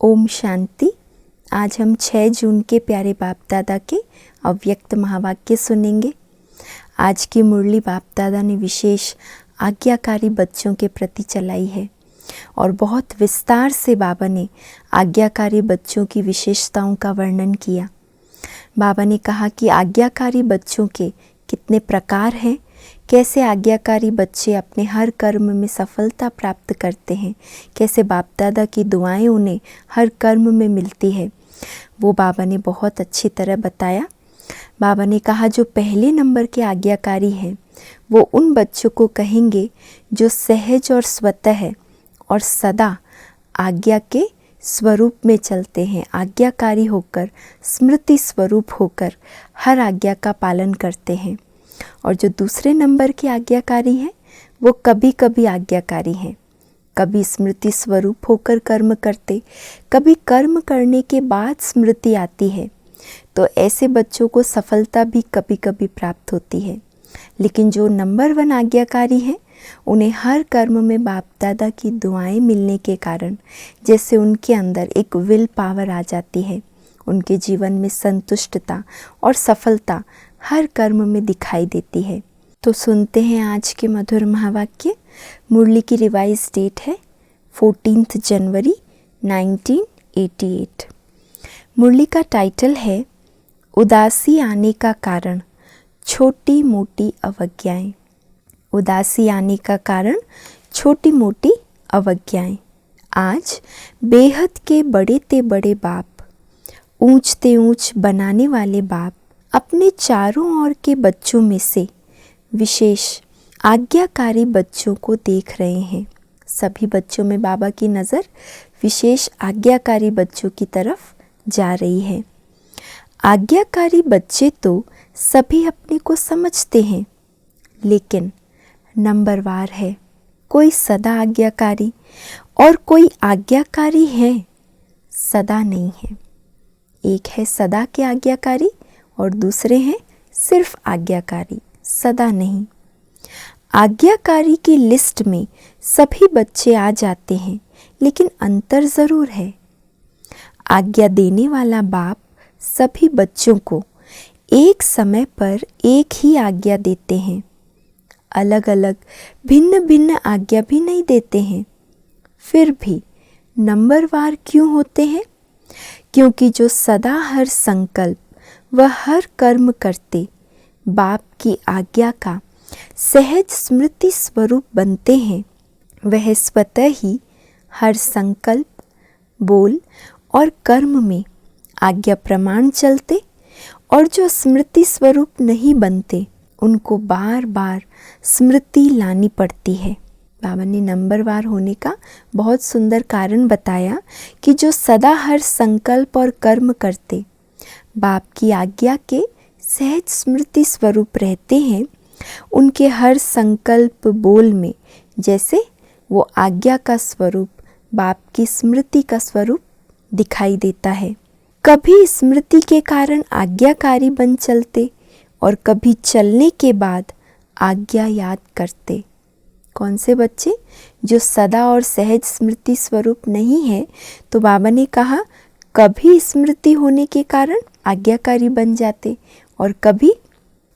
ओम शांति। आज हम 6 जून के प्यारे बाप दादा के अव्यक्त महावाक्य सुनेंगे। आज की मुरली बाप दादा ने विशेष आज्ञाकारी बच्चों के प्रति चलाई है और बहुत विस्तार से बाबा ने आज्ञाकारी बच्चों की विशेषताओं का वर्णन किया। बाबा ने कहा कि आज्ञाकारी बच्चों के कितने प्रकार हैं, कैसे आज्ञाकारी बच्चे अपने हर कर्म में सफलता प्राप्त करते हैं, कैसे बाप दादा की दुआएं उन्हें हर कर्म में मिलती है, वो बाबा ने बहुत अच्छी तरह बताया। बाबा ने कहा जो पहले नंबर के आज्ञाकारी हैं वो उन बच्चों को कहेंगे जो सहज और स्वतः है और सदा आज्ञा के स्वरूप में चलते हैं, आज्ञाकारी होकर, स्मृति स्वरूप होकर हर आज्ञा का पालन करते हैं। और जो दूसरे नंबर के आज्ञाकारी हैं वो कभी कभी आज्ञाकारी हैं, कभी स्मृति स्वरूप होकर कर्म करते, कभी कर्म करने के बाद स्मृति आती है, तो ऐसे बच्चों को सफलता भी कभी कभी प्राप्त होती है। लेकिन जो नंबर 1 आज्ञाकारी हैं उन्हें हर कर्म में बाप दादा की दुआएं मिलने के कारण जैसे उनके अंदर एक विल पावर आ जाती है, उनके जीवन में संतुष्टता और सफलता हर कर्म में दिखाई देती है। तो सुनते हैं आज के मधुर महावाक्य। मुरली की रिवाइज डेट है 14 जनवरी 1988। मुरली का टाइटल है उदासी आने का कारण, छोटी मोटी अवज्ञाएं। उदासी आने का कारण, छोटी मोटी अवज्ञाएं। आज बेहद के बड़े ते बड़े बाप, ऊंच ते ऊंच बनाने वाले बाप अपने चारों ओर के बच्चों में से विशेष आज्ञाकारी बच्चों को देख रहे हैं। सभी बच्चों में बाबा की नज़र विशेष आज्ञाकारी बच्चों की तरफ जा रही है। आज्ञाकारी बच्चे तो सभी अपने को समझते हैं, लेकिन नंबरवार है। कोई सदा आज्ञाकारी और कोई आज्ञाकारी है, सदा नहीं है। एक है सदा के आज्ञाकारी और दूसरे हैं सिर्फ आज्ञाकारी, सदा नहीं। आज्ञाकारी की लिस्ट में सभी बच्चे आ जाते हैं, लेकिन अंतर ज़रूर है। आज्ञा देने वाला बाप सभी बच्चों को एक समय पर एक ही आज्ञा देते हैं, अलग अलग भिन्न भिन्न आज्ञा भी नहीं देते हैं। फिर भी नंबरवार क्यों होते हैं? क्योंकि जो सदा हर संकल्प वह हर कर्म करते बाप की आज्ञा का सहज स्मृति स्वरूप बनते हैं, वह स्वतः ही हर संकल्प, बोल और कर्म में आज्ञा प्रमाण चलते, और जो स्मृति स्वरूप नहीं बनते उनको बार बार स्मृति लानी पड़ती है। बाबा ने नंबरवार होने का बहुत सुंदर कारण बताया कि जो सदा हर संकल्प और कर्म करते बाप की आज्ञा के सहज स्मृति स्वरूप रहते हैं, उनके हर संकल्प बोल में जैसे वो आज्ञा का स्वरूप, बाप की स्मृति का स्वरूप दिखाई देता है। कभी स्मृति के कारण आज्ञाकारी बन चलते और कभी चलने के बाद आज्ञा याद करते। कौन से बच्चे? जो सदा और सहज स्मृति स्वरूप नहीं है, तो बाबा ने कहा कभी स्मृति होने के कारण आज्ञाकारी बन जाते और कभी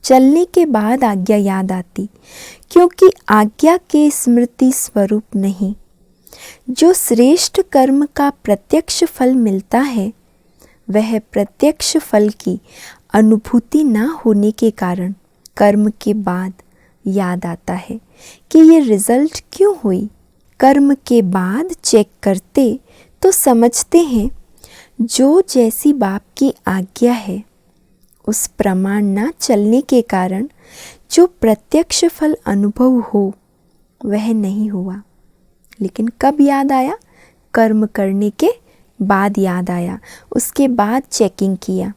चलने के बाद आज्ञा याद आती, क्योंकि आज्ञा के स्मृति स्वरूप नहीं। जो श्रेष्ठ कर्म का प्रत्यक्ष फल मिलता है, वह प्रत्यक्ष फल की अनुभूति न होने के कारण कर्म के बाद याद आता है कि ये रिजल्ट क्यों हुई। कर्म के बाद चेक करते तो समझते हैं जो जैसी बाप की आज्ञा है उस प्रमाण न चलने के कारण जो प्रत्यक्ष फल अनुभव हो वह नहीं हुआ। लेकिन कब याद आया? कर्म करने के बाद याद आया, उसके बाद चेकिंग किया।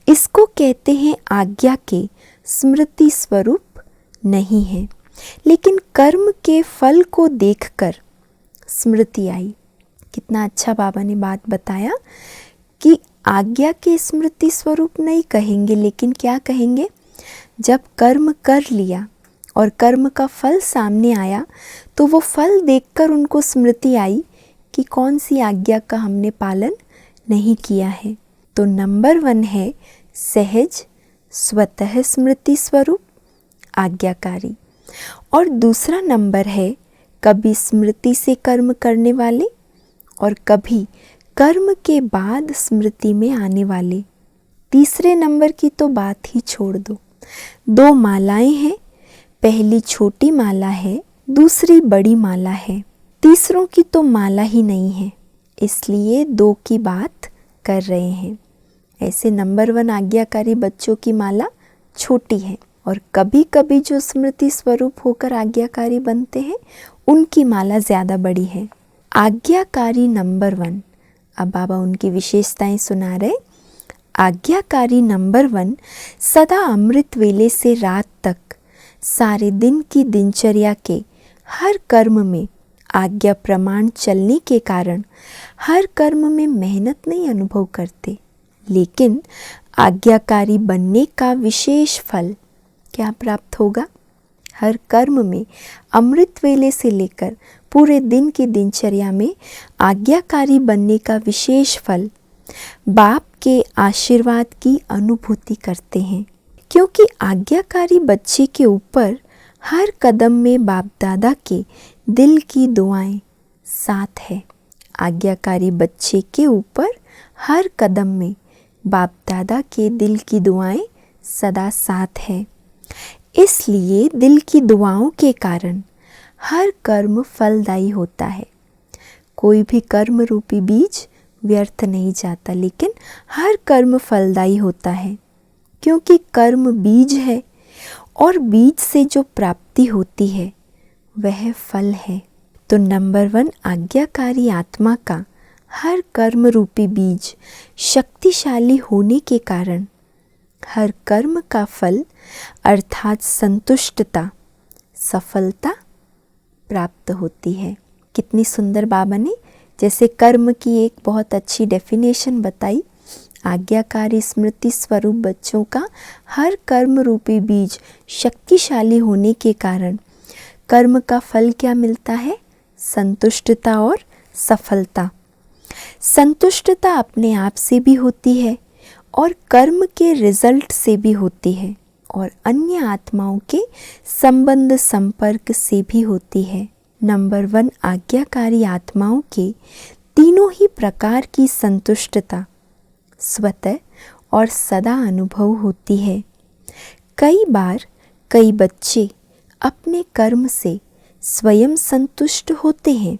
इसको कहते हैं आज्ञा के स्मृति स्वरूप नहीं है, लेकिन कर्म के फल को देखकर स्मृति आई। कितना अच्छा बाबा ने बात बताया कि आज्ञा के स्मृति स्वरूप नहीं कहेंगे, लेकिन क्या कहेंगे? जब कर्म कर लिया और कर्म का फल सामने आया तो वो फल देखकर उनको स्मृति आई कि कौन सी आज्ञा का हमने पालन नहीं किया है। तो नंबर 1 है सहज स्वतः स्मृति स्वरूप आज्ञाकारी, और दूसरा नंबर है कभी स्मृति से कर्म करने वाले और कभी कर्म के बाद स्मृति में आने वाले। तीसरे नंबर की तो बात ही छोड़ दो। 2 मालाएं हैं, पहली छोटी माला है, दूसरी बड़ी माला है। तीसरों की तो माला ही नहीं है, इसलिए 2 की बात कर रहे हैं। ऐसे नंबर 1 आज्ञाकारी बच्चों की माला छोटी है, और कभी कभी जो स्मृति स्वरूप होकर आज्ञाकारी बनते हैं उनकी माला ज़्यादा बड़ी है। आज्ञाकारी नंबर 1, अब बाबा उनकी विशेषताएं सुना रहे। आज्ञाकारी नंबर 1 सदा अमृत वेले से रात तक सारे दिन की दिनचर्या के हर कर्म में आज्ञा प्रमाण चलने के कारण हर कर्म में मेहनत नहीं अनुभव करते, लेकिन आज्ञाकारी बनने का विशेष फल क्या प्राप्त होगा? हर कर्म में अमृत वेले से लेकर पूरे दिन की दिनचर्या में आज्ञाकारी बनने का विशेष फल बाप के आशीर्वाद की अनुभूति करते हैं, क्योंकि आज्ञाकारी बच्चे के ऊपर हर कदम में बाप दादा के दिल की दुआएं साथ है। आज्ञाकारी बच्चे के ऊपर हर कदम में बाप दादा के दिल की दुआएं सदा साथ है। इसलिए दिल की दुआओं के कारण हर कर्म फलदायी होता है। कोई भी कर्म रूपी बीज व्यर्थ नहीं जाता, लेकिन हर कर्म फलदायी होता है, क्योंकि कर्म बीज है और बीज से जो प्राप्ति होती है वह फल है। तो नंबर 1 आज्ञाकारी आत्मा का हर कर्म रूपी बीज शक्तिशाली होने के कारण हर कर्म का फल अर्थात संतुष्टता, सफलता प्राप्त होती है। कितनी सुंदर बाबा ने जैसे कर्म की एक बहुत अच्छी डेफिनेशन बताई। आज्ञाकारी स्मृति स्वरूप बच्चों का हर कर्म रूपी बीज शक्तिशाली होने के कारण कर्म का फल क्या मिलता है? संतुष्टता और सफलता। संतुष्टता अपने आप से भी होती है और कर्म के रिजल्ट से भी होती है, और अन्य आत्माओं के संबंध संपर्क से भी होती है। नंबर 1 आज्ञाकारी आत्माओं के तीनों ही प्रकार की संतुष्टता स्वतः और सदा अनुभव होती है। कई बार कई बच्चे अपने कर्म से स्वयं संतुष्ट होते हैं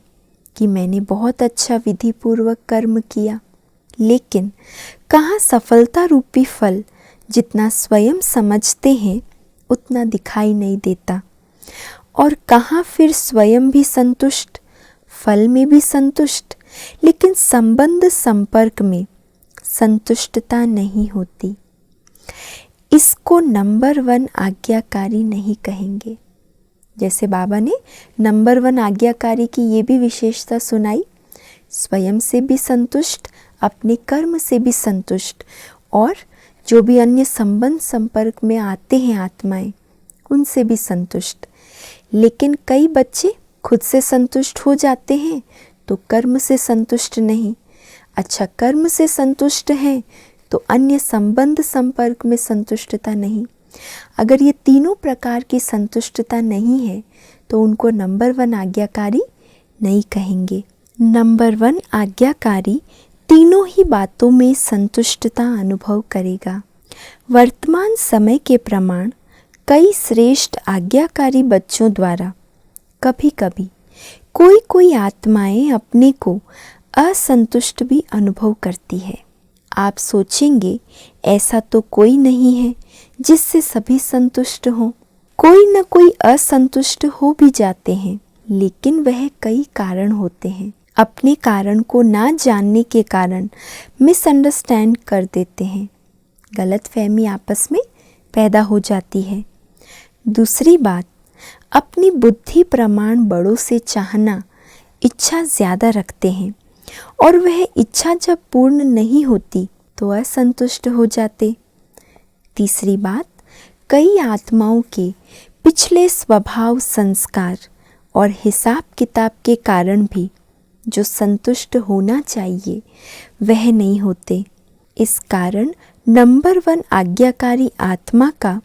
कि मैंने बहुत अच्छा विधि पूर्वक कर्म किया, लेकिन कहाँ सफलता रूपी फल जितना स्वयं समझते हैं उतना दिखाई नहीं देता, और कहाँ फिर स्वयं भी संतुष्ट, फल में भी संतुष्ट, लेकिन संबंध संपर्क में संतुष्टता नहीं होती। इसको नंबर 1 आज्ञाकारी नहीं कहेंगे। जैसे बाबा ने नंबर 1 आज्ञाकारी की ये भी विशेषता सुनाई, स्वयं से भी संतुष्ट, अपने कर्म से भी संतुष्ट, और जो भी अन्य संबंध संपर्क में आते हैं आत्माएं उनसे भी संतुष्ट। लेकिन कई बच्चे खुद से संतुष्ट हो जाते हैं तो कर्म से संतुष्ट नहीं। अच्छा, कर्म से संतुष्ट हैं तो अन्य संबंध संपर्क में संतुष्टता नहीं। अगर ये तीनों प्रकार की संतुष्टता नहीं है तो उनको नंबर 1 आज्ञाकारी नहीं कहेंगे। नंबर 1 आज्ञाकारी तीनों ही बातों में संतुष्टता अनुभव करेगा। वर्तमान समय के प्रमाण कई श्रेष्ठ आज्ञाकारी बच्चों द्वारा कभी कभी कोई कोई आत्माएं अपने को असंतुष्ट भी अनुभव करती है। आप सोचेंगे ऐसा तो कोई नहीं है जिससे सभी संतुष्ट हों। कोई न कोई असंतुष्ट हो भी जाते हैं, लेकिन वह कई कारण होते हैं। अपने कारण को ना जानने के कारण मिसअंडरस्टैंड कर देते हैं, गलतफहमी आपस में पैदा हो जाती है। दूसरी बात, अपनी बुद्धि प्रमाण बड़ों से चाहना, इच्छा ज़्यादा रखते हैं और वह इच्छा जब पूर्ण नहीं होती तो असंतुष्ट हो जाते। तीसरी बात, कई आत्माओं के पिछले स्वभाव, संस्कार और हिसाब किताब के कारण भी जो संतुष्ट होना चाहिए वह नहीं होते। इस कारण नंबर 1 आज्ञाकारी आत्मा का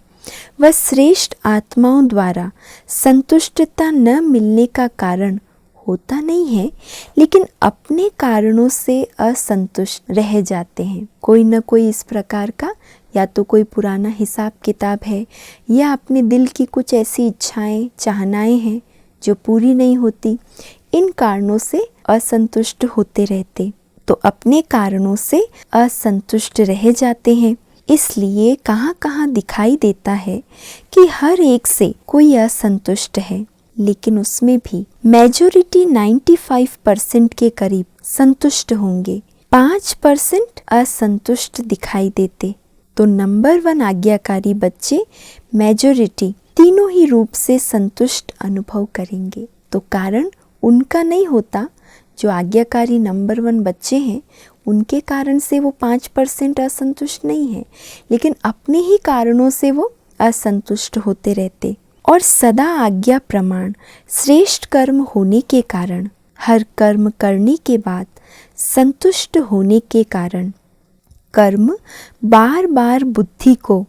व श्रेष्ठ आत्माओं द्वारा संतुष्टता न मिलने का कारण होता नहीं है, लेकिन अपने कारणों से असंतुष्ट रह जाते हैं। कोई न कोई इस प्रकार का, या तो कोई पुराना हिसाब किताब है, या अपने दिल की कुछ ऐसी इच्छाएं चाहनाएं हैं जो पूरी नहीं होती। इन कारणों से असंतुष्ट होते रहते, तो अपने कारणों से असंतुष्ट रह जाते हैं। इसलिए कहाँ कहाँ दिखाई देता है कि हर एक से कोई असंतुष्ट है, लेकिन उसमें भी मेजॉरिटी 95% के करीब संतुष्ट होंगे, 5% असंतुष्ट दिखाई देते। तो नंबर 1 आज्ञाकारी बच्चे मेजॉरिटी तीनों ही रूप से संतुष्ट अनुभव करेंगे। तो कारण उनका नहीं होता, जो आज्ञाकारी नंबर 1 बच्चे हैं उनके कारण से वो 5% असंतुष्ट नहीं है, लेकिन अपने ही कारणों से वो असंतुष्ट होते रहते। और सदा आज्ञा प्रमाण श्रेष्ठ कर्म होने के कारण, हर कर्म करने के बाद संतुष्ट होने के कारण, कर्म बार बार बुद्धि को,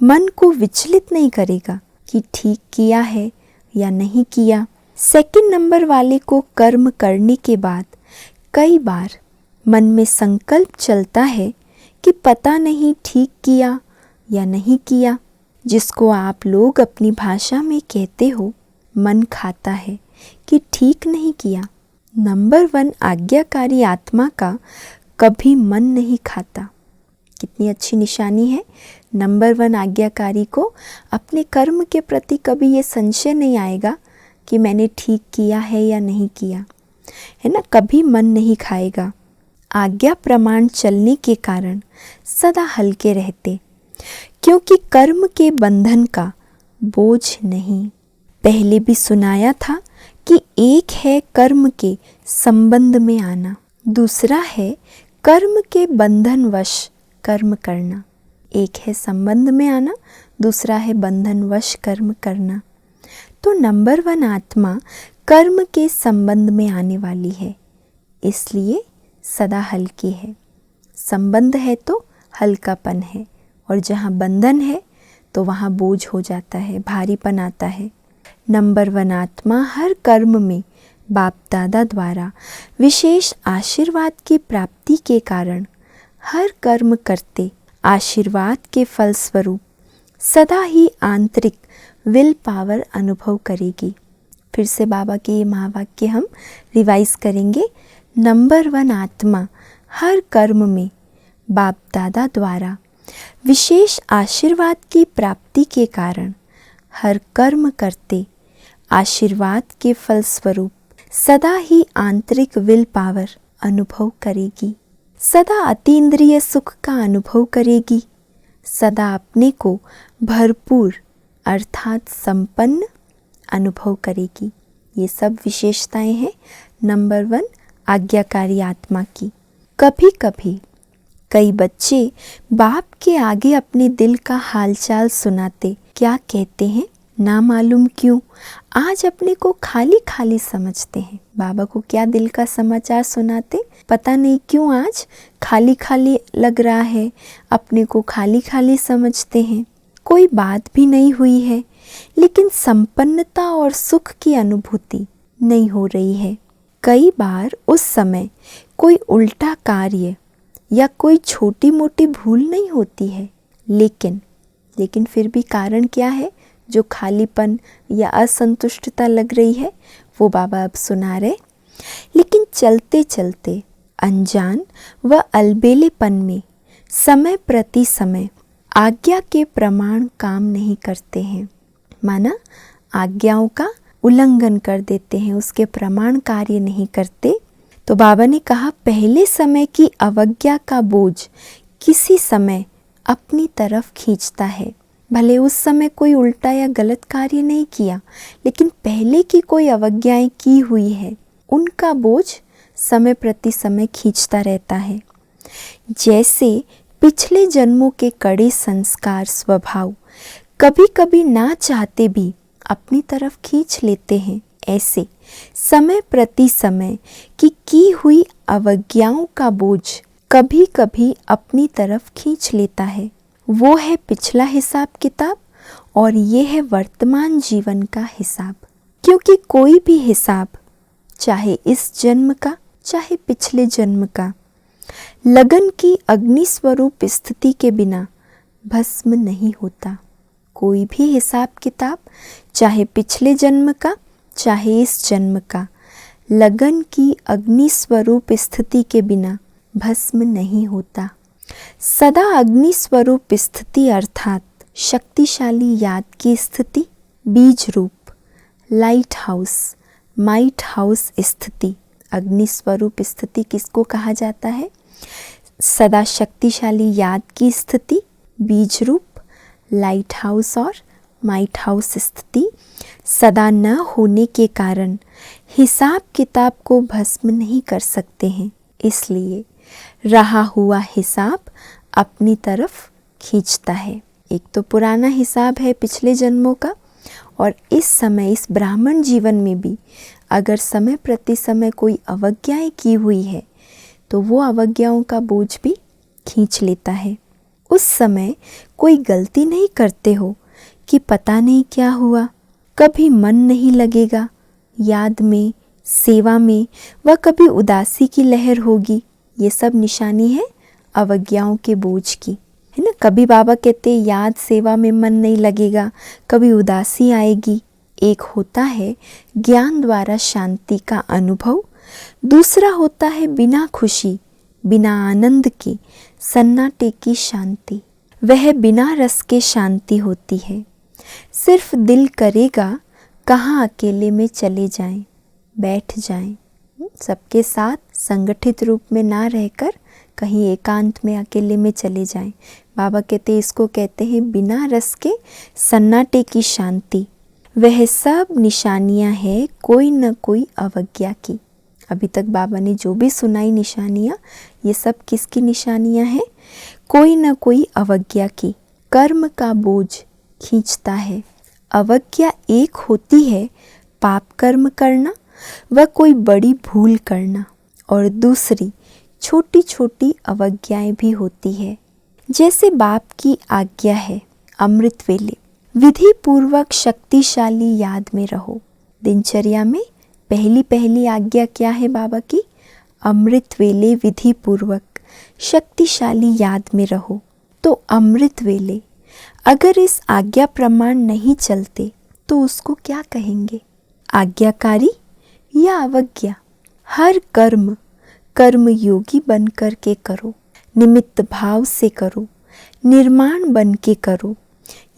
मन को विचलित नहीं करेगा कि ठीक किया है या नहीं किया। सेकंड नंबर वाले को कर्म करने के बाद कई बार मन में संकल्प चलता है कि पता नहीं ठीक किया या नहीं किया, जिसको आप लोग अपनी भाषा में कहते हो मन खाता है कि ठीक नहीं किया। नंबर 1 आज्ञाकारी आत्मा का कभी मन नहीं खाता। कितनी अच्छी निशानी है। नंबर 1 आज्ञाकारी को अपने कर्म के प्रति कभी ये संशय नहीं आएगा कि मैंने ठीक किया है या नहीं किया, है ना। कभी मन नहीं खाएगा। आज्ञा प्रमाण चलने के कारण सदा हल्के रहते, क्योंकि कर्म के बंधन का बोझ नहीं। पहले भी सुनाया था कि एक है कर्म के संबंध में आना, दूसरा है कर्म के बंधनवश कर्म करना। एक है संबंध में आना, दूसरा है बंधनवश कर्म करना। तो नंबर 1 आत्मा कर्म के संबंध में आने वाली है, इसलिए सदा हल्की है। संबंध है तो हल्कापन है, और जहाँ बंधन है तो वहाँ बोझ हो जाता है, भारीपन आता है। नंबर 1 आत्मा हर कर्म में बाप दादा द्वारा विशेष आशीर्वाद की प्राप्ति के कारण हर कर्म करते आशीर्वाद के फलस्वरूप सदा ही आंतरिक विल पावर अनुभव करेगी। फिर से बाबा के ये महावाक्य हम रिवाइज करेंगे। नंबर 1 आत्मा हर कर्म में बाप दादा द्वारा विशेष आशीर्वाद की प्राप्ति के कारण हर कर्म करते आशीर्वाद के फलस्वरूप सदा ही आंतरिक विल पावर अनुभव करेगी, सदा अतीन्द्रिय सुख का अनुभव करेगी, सदा अपने को भरपूर अर्थात संपन्न अनुभव करेगी। ये सब विशेषताएं हैं नंबर 1 आज्ञाकारी आत्मा की। कभी कभी कई बच्चे बाप के आगे अपने दिल का हालचाल सुनाते, क्या कहते हैं ना मालूम क्यों आज अपने को खाली खाली समझते हैं। बाबा को क्या दिल का समाचार सुनाते, पता नहीं क्यों आज खाली खाली लग रहा है, अपने को खाली खाली समझते हैं। कोई बात भी नहीं हुई है, लेकिन संपन्नता और सुख की अनुभूति नहीं हो रही है। कई बार उस समय कोई उल्टा कार्य या कोई छोटी मोटी भूल नहीं होती है, लेकिन फिर भी कारण क्या है, जो खालीपन या असंतुष्टता लग रही है, वो बाबा अब सुना रहे। लेकिन चलते चलते अनजान व अलबेलेपन में समय प्रति समय आज्ञा के प्रमाण काम नहीं करते हैं, माना आज्ञाओं का उल्लंघन कर देते हैं, उसके प्रमाण कार्य नहीं करते। तो बाबा ने कहा पहले समय की अवज्ञा का बोझ किसी समय अपनी तरफ खींचता है। भले उस समय कोई उल्टा या गलत कार्य नहीं किया, लेकिन पहले की कोई अवज्ञाएं की हुई है, उनका बोझ समय प्रति समय खींचता रहता है। जैसे पिछले जन्मों के कड़े संस्कार स्वभाव कभी कभी ना चाहते भी अपनी तरफ खींच लेते हैं, ऐसे समय प्रति समय की हुई अवज्ञाओं का बोझ कभी कभी अपनी तरफ खींच लेता है। वो है पिछला हिसाब किताब और ये है वर्तमान जीवन का हिसाब। क्योंकि कोई भी हिसाब, चाहे इस जन्म का चाहे पिछले जन्म का, लगन की अग्नि स्वरूप स्थिति के बिना भस्म नहीं होता। कोई भी हिसाब किताब, चाहे पिछले जन्म का चाहे इस जन्म का, लगन की अग्नि स्वरूप स्थिति के बिना भस्म नहीं होता। सदा अग्नि स्वरूप स्थिति अर्थात शक्तिशाली याद की स्थिति, बीज रूप लाइट हाउस, माइट हाउस स्थिति। अग्नि स्वरूप स्थिति किसको कहा जाता है? सदा शक्तिशाली याद की स्थिति, बीज रूप लाइट हाउस और माइट हाउस स्थिति सदा न होने के कारण हिसाब किताब को भस्म नहीं कर सकते हैं। इसलिए रहा हुआ हिसाब अपनी तरफ खींचता है। एक तो पुराना हिसाब है पिछले जन्मों का, और इस समय इस ब्राह्मण जीवन में भी अगर समय प्रति समय कोई अवज्ञाएं की हुई है तो वो अवज्ञाओं का बोझ भी खींच लेता है। उस समय कोई गलती नहीं करते हो कि पता नहीं क्या हुआ, कभी मन नहीं लगेगा याद में, सेवा में, व कभी उदासी की लहर होगी। ये सब निशानी है अवज्ञाओं के बोझ की, है ना। कभी बाबा कहते याद सेवा में मन नहीं लगेगा, कभी उदासी आएगी। एक होता है ज्ञान द्वारा शांति का अनुभव, दूसरा होता है बिना खुशी बिना आनंद के सन्नाटे की शांति। वह बिना रस के शांति होती है। सिर्फ दिल करेगा कहाँ अकेले में चले जाएं, बैठ जाएं, सबके साथ संगठित रूप में ना रहकर कहीं एकांत में अकेले में चले जाएं। बाबा कहते इसको कहते हैं बिना रस के सन्नाटे की शांति। वह सब निशानियां हैं कोई न कोई अवज्ञा की। अभी तक बाबा ने जो भी सुनाई निशानियां, ये सब किसकी निशानियां हैं? कोई न कोई अवज्ञा की। कर्म का बोझ खींचता है। अवज्ञा एक होती है पाप कर्म करना व कोई बड़ी भूल करना, और दूसरी छोटी छोटी अवज्ञाएं भी होती है। जैसे बाप की आज्ञा है अमृत वेले विधि पूर्वक शक्तिशाली याद में रहो। दिनचर्या में पहली आज्ञा क्या है बाबा की? अमृत वेले विधि पूर्वक शक्तिशाली याद में रहो। तो अमृत वेले अगर इस आज्ञा प्रमाण नहीं चलते तो उसको क्या कहेंगे? आज्ञाकारी या अवज्ञा? हर कर्म योगी बन कर के करो, निमित्त भाव से करो, निर्माण बन के करो।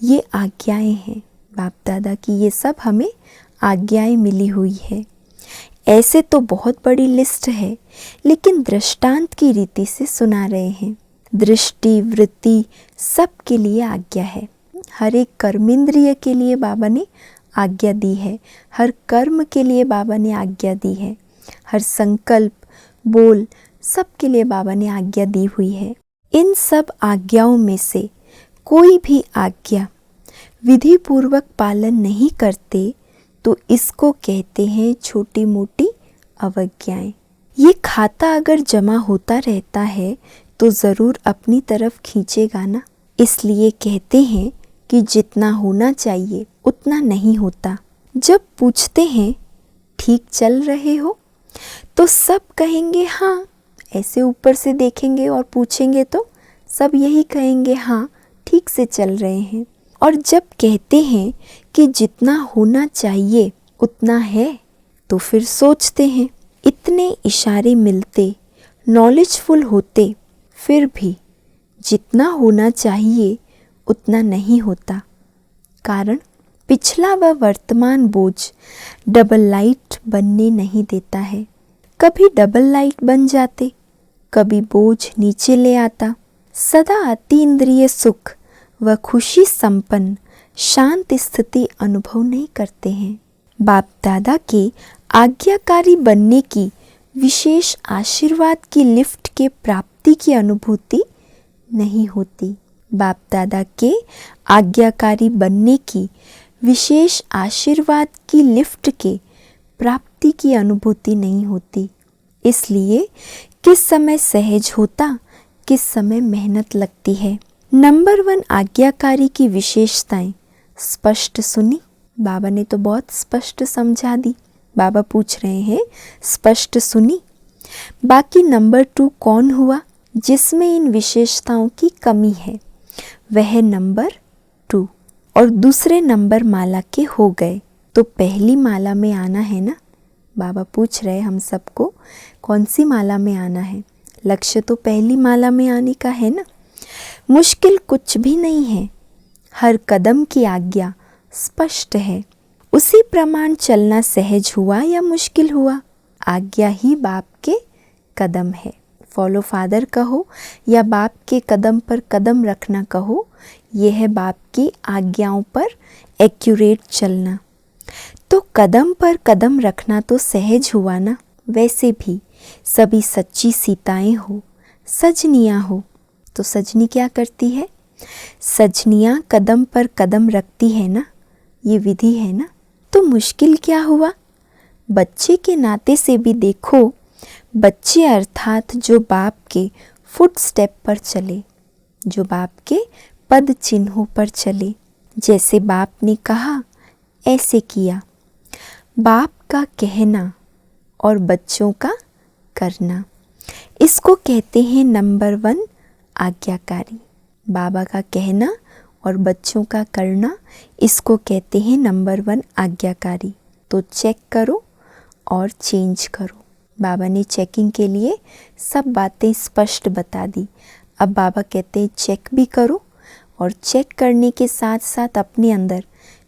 ये आज्ञाएं हैं बाप दादा की, ये सब हमें आज्ञाएं मिली हुई है। ऐसे तो बहुत बड़ी लिस्ट है, लेकिन दृष्टांत की रीति से सुना रहे हैं। दृष्टि वृत्ति सब के लिए आज्ञा है। हर एक कर्मेंद्रिय के लिए बाबा ने आज्ञा दी है, हर कर्म के लिए बाबा ने आज्ञा दी है, हर संकल्प बोल सब के लिए बाबा ने आज्ञा दी हुई है। इन सब आज्ञाओं में से कोई भी आज्ञा विधि पूर्वक पालन नहीं करते तो इसको कहते हैं छोटी मोटी अवज्ञाएं। ये खाता अगर जमा होता रहता है तो ज़रूर अपनी तरफ खींचेगा ना। इसलिए कहते हैं कि जितना होना चाहिए उतना नहीं होता। जब पूछते हैं ठीक चल रहे हो तो सब कहेंगे हाँ। ऐसे ऊपर से देखेंगे और पूछेंगे तो सब यही कहेंगे हाँ ठीक से चल रहे हैं। और जब कहते हैं कि जितना होना चाहिए उतना है तो फिर सोचते हैं इतने इशारे मिलते, नॉलेजफुल होते, फिर भी जितना होना चाहिए उतना नहीं होता। कारण पिछला व वर्तमान बोझ डबल लाइट बनने नहीं देता है। कभी डबल लाइट बन जाते, कभी बोझ नीचे ले आता। सदा अतीन्द्रिय सुख व खुशी संपन्न शांत स्थिति अनुभव नहीं करते हैं। बाप दादा के आज्ञाकारी बनने की विशेष आशीर्वाद की लिफ्ट के प्राप्ति की अनुभूति नहीं होती। बाप दादा के आज्ञाकारी बनने की विशेष आशीर्वाद की लिफ्ट के प्राप्ति की अनुभूति नहीं होती। इसलिए किस समय सहज होता, किस समय मेहनत लगती है। नंबर 1 आज्ञाकारी की विशेषताएं स्पष्ट सुनी। बाबा ने तो बहुत स्पष्ट समझा दी। बाबा पूछ रहे हैं स्पष्ट सुनी। बाकी नंबर 2 कौन हुआ जिसमें इन विशेषताओं की कमी है, वह नंबर 2 और दूसरे नंबर माला के हो गए तो पहली माला में आना है ना। बाबा पूछ रहे हम सबको कौन सी माला में आना है। लक्ष्य तो पहली माला में आने का है ना। मुश्किल कुछ भी नहीं है, हर कदम की आज्ञा स्पष्ट है। उसी प्रमाण चलना सहज हुआ या मुश्किल हुआ, आज्ञा ही बाप के कदम है। फॉलो फादर कहो या बाप के कदम पर कदम रखना कहो, यह है बाप की आज्ञाओं पर एक्यूरेट चलना। तो कदम पर कदम रखना तो सहज हुआ ना। वैसे भी सभी सच्ची सीताएं हो, सजनियां हो, तो सजनी क्या करती है? सजनियां कदम पर कदम रखती है ना, ये विधि है ना। तो मुश्किल क्या हुआ? बच्चे के नाते से भी देखो, बच्चे अर्थात जो बाप के फुट स्टेप पर चले, जो बाप के पद चिन्हों पर चले। जैसे बाप ने कहा ऐसे किया। बाप का कहना और बच्चों का करना, इसको कहते हैं नंबर 1 आज्ञाकारी। बाबा का कहना और बच्चों का करना, इसको कहते हैं नंबर 1 आज्ञाकारी। तो चेक करो और चेंज करो। बाबा ने चेकिंग के लिए सब बातें स्पष्ट बता दी। अब बाबा कहते हैं चेक भी करो और चेक करने के साथ साथ अपने अंदर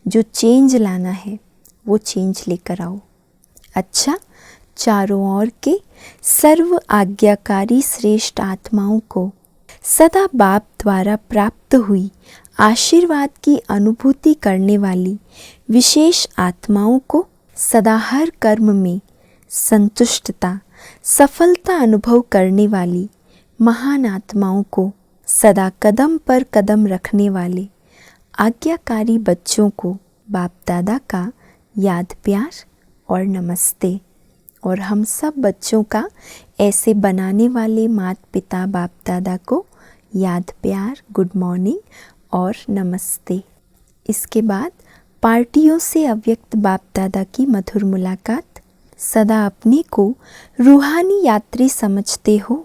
जो चेंज लाना है वो चेंज लेकर आओ। अच्छा, चारों ओर के सर्व आज्ञाकारी श्रेष्ठ आत्माओं को सदा बाप द्वारा प्राप्त हुई आशीर्वाद की अनुभूति करने वाली विशेष आत्माओं को सदा हर कर्म में संतुष्टता, सफलता अनुभव करने वाली महान आत्माओं को सदा कदम पर कदम रखने वाले आज्ञाकारी बच्चों को बाप दादा का याद प्यार और नमस्ते। और हम सब बच्चों का ऐसे बनाने वाले माता पिता बाप दादा को याद प्यार, गुड मॉर्निंग और नमस्ते। इसके बाद पार्टियों से अव्यक्त बाप दादा की मधुर मुलाकात। सदा अपने को रूहानी यात्री समझते हो।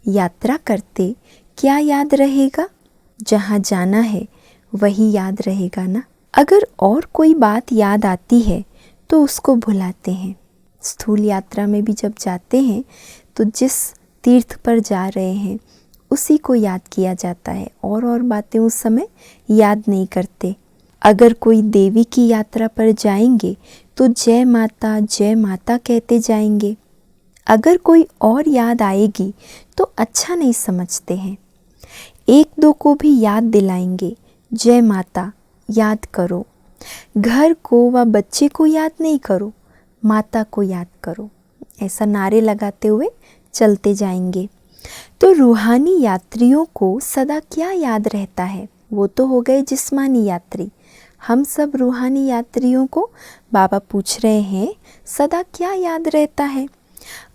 यात्रा करते क्या याद रहेगा? जहाँ जाना है वही याद रहेगा ना। अगर और कोई बात याद आती है तो उसको भुलाते हैं। स्थूल यात्रा में भी जब जाते हैं तो जिस तीर्थ पर जा रहे हैं उसी को याद किया जाता है, और बातें उस समय याद नहीं करते। अगर कोई देवी की यात्रा पर जाएंगे तो जय माता कहते जाएंगे। अगर कोई और याद आएगी तो अच्छा नहीं समझते हैं। एक दो को भी याद दिलाएंगे, जय माता याद करो। घर को व बच्चे को याद नहीं करो, माता को याद करो। ऐसा नारे लगाते हुए चलते जाएंगे। तो रूहानी यात्रियों को सदा क्या याद रहता है? वो तो हो गए जिस्मानी यात्री। हम सब रूहानी यात्रियों को बाबा पूछ रहे हैं सदा क्या याद रहता है?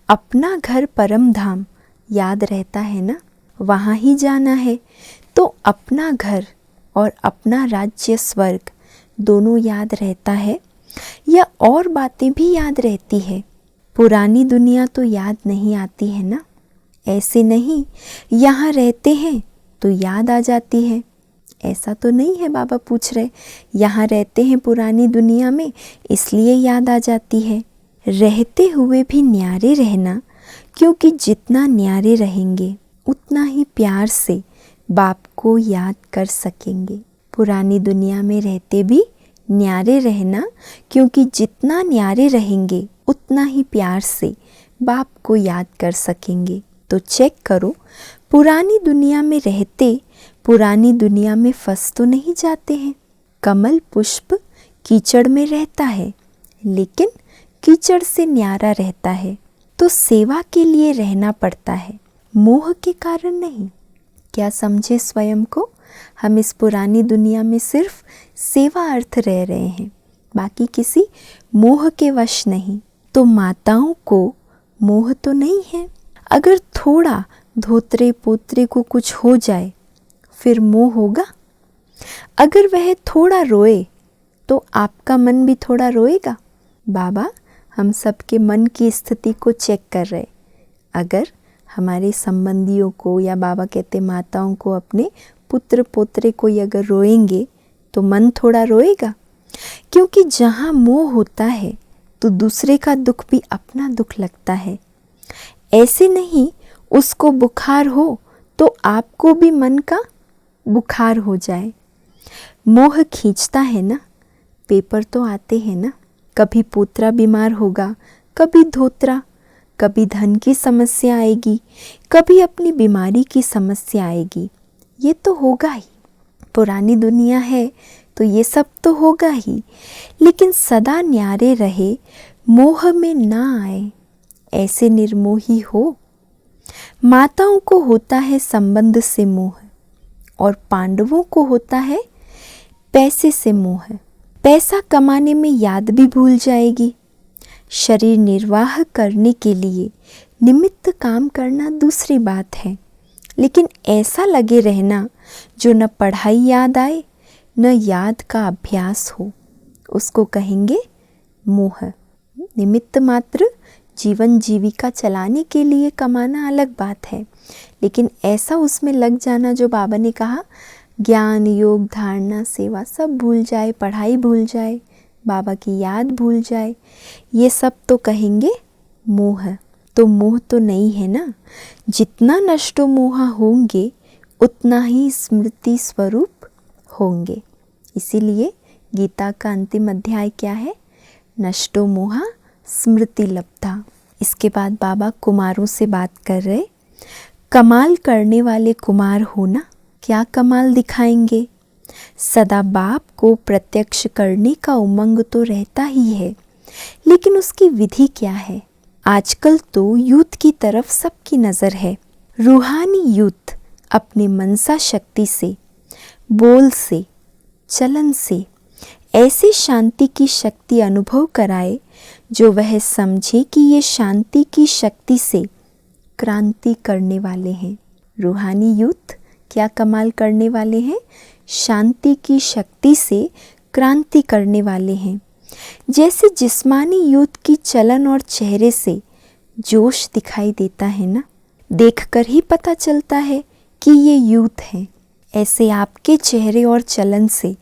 अपना घर परम धाम याद रहता है ना, वहाँ ही जाना है। तो अपना घर और अपना राज्य स्वर्ग दोनों याद रहता है या और बातें भी याद रहती है? पुरानी दुनिया तो याद नहीं आती है ना। ऐसे नहीं यहाँ रहते हैं तो याद आ जाती है, ऐसा तो नहीं है। बाबा पूछ रहे यहाँ रहते हैं पुरानी दुनिया में इसलिए याद आ जाती है। रहते हुए भी न्यारे रहना, क्योंकि जितना न्यारे रहेंगे उतना ही प्यार से बाप को याद कर सकेंगे। पुरानी दुनिया में रहते भी न्यारे रहना, क्योंकि जितना न्यारे रहेंगे उतना ही प्यार से बाप को याद कर सकेंगे। तो चेक करो, पुरानी दुनिया में रहते पुरानी दुनिया में फंस तो नहीं जाते हैं। कमल पुष्प कीचड़ में रहता है लेकिन कीचड़ से न्यारा रहता है। तो सेवा के लिए रहना पड़ता है, मोह के कारण नहीं। क्या समझे स्वयं को? हम इस पुरानी दुनिया में सिर्फ सेवा अर्थ रह रहे हैं, बाकी किसी मोह के वश नहीं। तो माताओं को मोह तो नहीं है। अगर थोड़ा धोत्रे पोत्रे को कुछ हो जाए फिर मोह होगा। अगर वह थोड़ा रोए तो आपका मन भी थोड़ा रोएगा। बाबा हम सबके मन की स्थिति को चेक कर रहे। अगर हमारे संबंधियों को या बाबा कहते माताओं को अपने पुत्र पोत्रे को अगर रोएंगे तो मन थोड़ा रोएगा, क्योंकि जहाँ मोह होता है तो दूसरे का दुख भी अपना दुख लगता है। ऐसे नहीं उसको बुखार हो तो आपको भी मन का बुखार हो जाए। मोह खींचता है ना, पेपर तो आते हैं ना, कभी पोत्रा बीमार होगा, कभी धोत्रा, कभी धन की समस्या आएगी, कभी अपनी बीमारी की समस्या आएगी। ये तो होगा ही, पुरानी दुनिया है तो ये सब तो होगा ही। लेकिन सदा न्यारे रहे, मोह में ना आए, ऐसे निर्मोही हो। माताओं को होता है संबंध से मोह और पांडवों को होता है पैसे से मोह। पैसा कमाने में याद भी भूल जाएगी। शरीर निर्वाह करने के लिए निमित्त काम करना दूसरी बात है, लेकिन ऐसा लगे रहना जो न पढ़ाई याद आए न याद का अभ्यास हो, उसको कहेंगे मोह। निमित्त मात्र जीवन जीविका चलाने के लिए कमाना अलग बात है, लेकिन ऐसा उसमें लग जाना जो बाबा ने कहा ज्ञान योग धारणा सेवा सब भूल जाए, पढ़ाई भूल जाए, बाबा की याद भूल जाए, ये सब तो कहेंगे मोह। तो मोह तो नहीं है ना। जितना नष्टो मोहा होंगे उतना ही स्मृति स्वरूप होंगे। इसीलिए गीता का अंतिम अध्याय क्या है? नष्टो मोहा स्मृति लब्धा। इसके बाद बाबा कुमारों से बात कर रहे। कमाल करने वाले कुमार हो ना, क्या कमाल दिखाएंगे? सदा बाप को प्रत्यक्ष करने का उमंग तो रहता ही है, लेकिन उसकी विधि क्या है? आजकल तो यूथ की तरफ सबकी नज़र है। रूहानी यूथ अपने मनसा शक्ति से, बोल से, चलन से ऐसी शांति की शक्ति अनुभव कराए जो वह समझे कि ये शांति की शक्ति से क्रांति करने वाले हैं। रूहानी यूथ क्या कमाल करने वाले हैं? शांति की शक्ति से क्रांति करने वाले हैं। जैसे जिस्मानी यूथ की चलन और चेहरे से जोश दिखाई देता है ना, देखकर ही पता चलता है कि ये यूथ हैं। ऐसे आपके चेहरे और चलन से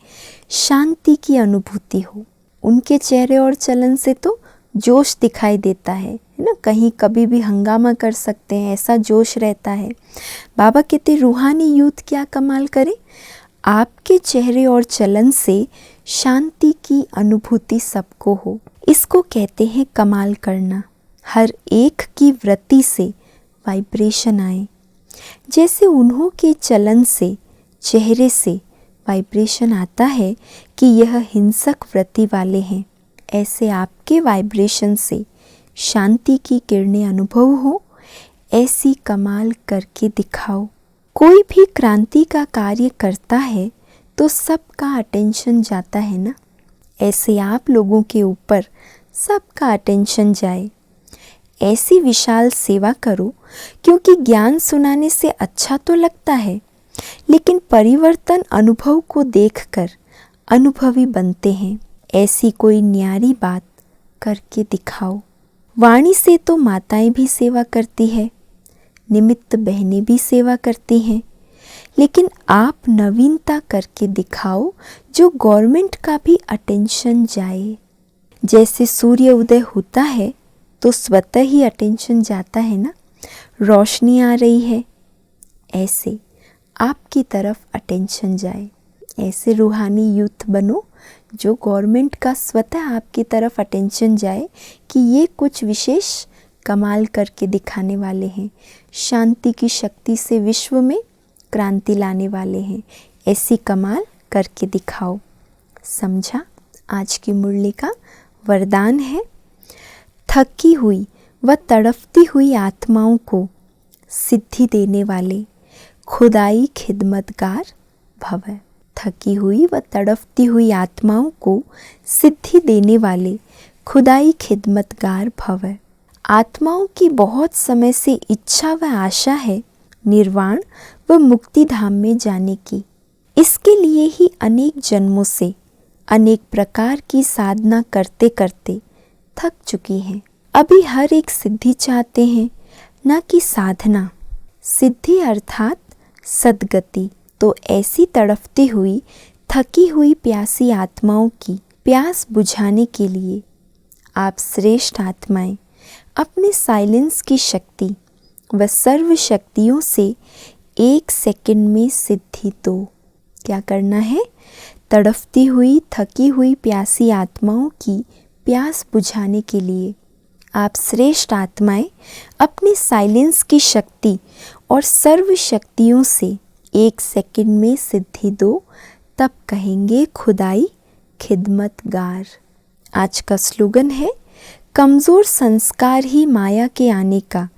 शांति की अनुभूति हो। उनके चेहरे और चलन से तो जोश दिखाई देता है ना, कहीं कभी भी हंगामा कर सकते हैं, ऐसा जोश रहता है। बाबा कहते रूहानी यूथ क्या कमाल करे? आपके चेहरे और चलन से शांति की अनुभूति सबको हो। इसको कहते हैं कमाल करना। हर एक की वृत्ति से वाइब्रेशन आए। जैसे उन्हों के चलन से, चेहरे से वाइब्रेशन आता है कि यह हिंसक वृत्ति वाले हैं, ऐसे आपके वाइब्रेशन से शांति की किरणें अनुभव हो। ऐसी कमाल करके दिखाओ। कोई भी क्रांति का कार्य करता है तो सबका अटेंशन जाता है ना, ऐसे आप लोगों के ऊपर सबका अटेंशन जाए। ऐसी विशाल सेवा करो, क्योंकि ज्ञान सुनाने से अच्छा तो लगता है, लेकिन परिवर्तन अनुभव को देखकर अनुभवी बनते हैं। ऐसी कोई न्यारी बात करके दिखाओ। वाणी से तो माताएं भी सेवा करती है, निमित्त बहनें भी सेवा करती हैं, लेकिन आप नवीनता करके दिखाओ जो गवर्नमेंट का भी अटेंशन जाए। जैसे सूर्य उदय होता है तो स्वतः ही अटेंशन जाता है ना, रोशनी आ रही है, ऐसे आपकी तरफ अटेंशन जाए। ऐसे रूहानी यूथ बनो जो गवर्नमेंट का स्वतः आपकी तरफ अटेंशन जाए कि ये कुछ विशेष कमाल करके दिखाने वाले हैं, शांति की शक्ति से विश्व में क्रांति लाने वाले हैं। ऐसी कमाल करके दिखाओ। समझा? आज की मुरली का वरदान है, थकी हुई व तड़पती हुई आत्माओं को सिद्धि देने वाले खुदाई खिदमतगार भव। थकी हुई व तड़पती हुई आत्माओं को सिद्धि देने वाले खुदाई खिदमतगार भव। आत्माओं की बहुत समय से इच्छा व आशा है निर्वाण व मुक्ति धाम में जाने की। इसके लिए ही अनेक जन्मों से अनेक प्रकार की साधना करते करते थक चुकी हैं। अभी हर एक सिद्धि चाहते हैं, न कि साधना। सिद्धि अर्थात सद्गति। तो ऐसी तड़पती हुई थकी हुई प्यासी आत्माओं की प्यास बुझाने के लिए आप श्रेष्ठ आत्माएं अपने साइलेंस की शक्ति व सर्व शक्तियों से 1 सेकंड में सिद्धि दो। क्या करना है? तड़पती हुई थकी हुई प्यासी आत्माओं की प्यास बुझाने के लिए आप श्रेष्ठ आत्माएं अपने साइलेंस की शक्ति और सर्व शक्तियों से 1 सेकंड में सिद्धि दो, तब कहेंगे खुदाई खिदमतगार। आज का स्लोगन है, कमज़ोर संस्कार ही माया के आने का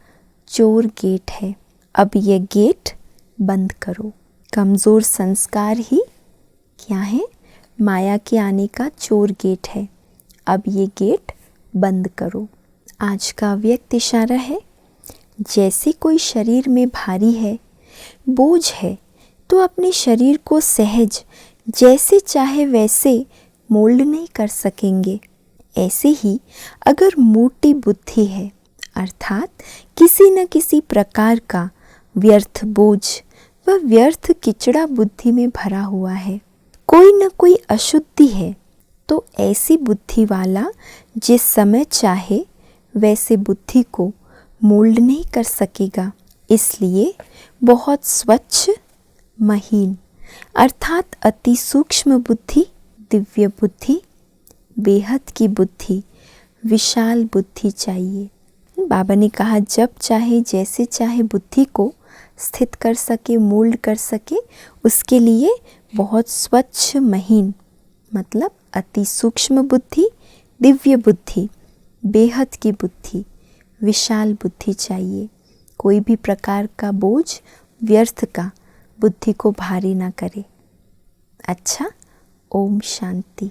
चोर गेट है, अब ये गेट बंद करो। कमज़ोर संस्कार ही क्या है? माया के आने का चोर गेट है, अब ये गेट बंद करो। आज का व्यक्त इशारा है, जैसे कोई शरीर में भारी है, बोझ है, तो अपने शरीर को सहज जैसे चाहे वैसे मोल्ड नहीं कर सकेंगे। ऐसे ही अगर मोटी बुद्धि है, अर्थात किसी न किसी प्रकार का व्यर्थ बोझ व व्यर्थ किचड़ा बुद्धि में भरा हुआ है, कोई न कोई अशुद्धि है, तो ऐसी बुद्धि वाला जिस समय चाहे वैसे बुद्धि को मोल्ड नहीं कर सकेगा। इसलिए बहुत स्वच्छ, महीन अर्थात अति सूक्ष्म बुद्धि, दिव्य बुद्धि, बेहद की बुद्धि, विशाल बुद्धि चाहिए। बाबा ने कहा जब चाहे जैसे चाहे बुद्धि को स्थित कर सके, मोल्ड कर सके, उसके लिए बहुत स्वच्छ, महीन मतलब अति सूक्ष्म बुद्धि, दिव्य बुद्धि, बेहद की बुद्धि, विशाल बुद्धि चाहिए। कोई भी प्रकार का बोझ व्यर्थ का बुद्धि को भारी ना करे। अच्छा, ओम शांति।